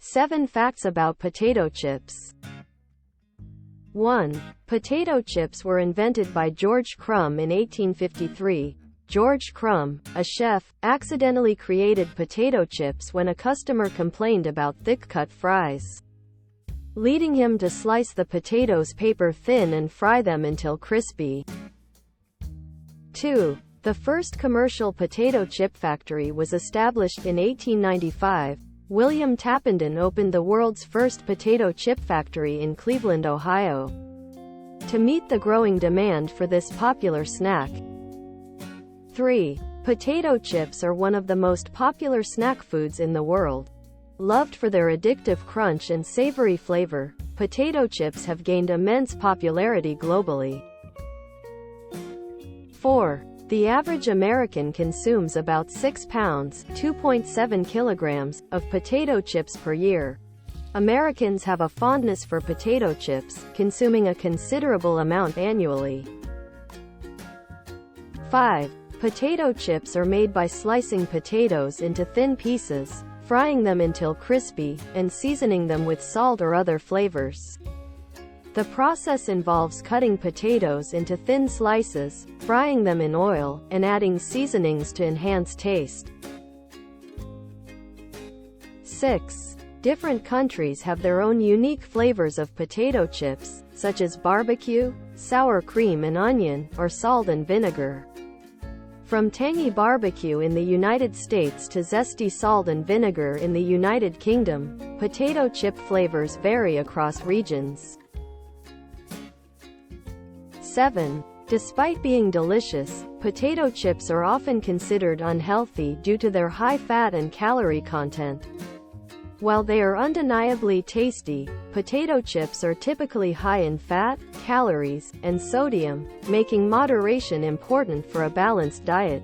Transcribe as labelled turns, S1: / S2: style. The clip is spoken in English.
S1: 7 Facts about potato chips. 1. Potato chips were invented by George Crum in 1853. George Crum, a chef, accidentally created potato chips when a customer complained about thick-cut fries, leading him to slice the potatoes paper thin and fry them until crispy. 2. The first commercial potato chip factory was established in 1895. William Tappenden opened the world's first potato chip factory in Cleveland, Ohio, to meet the growing demand for this popular snack. 3. Potato chips are one of the most popular snack foods in the world. Loved for their addictive crunch and savory flavor, potato chips have gained immense popularity globally. 4. The average American consumes about 6 pounds (2.7 kilograms) of potato chips per year. Americans have a fondness for potato chips, consuming a considerable amount annually. 5. Potato chips are made by slicing potatoes into thin pieces, frying them until crispy, and seasoning them with salt or other flavors. The process involves cutting potatoes into thin slices, frying them in oil, and adding seasonings to enhance taste. 6. Different countries have their own unique flavors of potato chips, such as barbecue, sour cream and onion, or salt and vinegar. From tangy barbecue in the United States to zesty salt and vinegar in the United Kingdom, potato chip flavors vary across regions. 7. Despite being delicious, potato chips are often considered unhealthy due to their high fat and calorie content. While they are undeniably tasty, potato chips are typically high in fat, calories, and sodium, making moderation important for a balanced diet.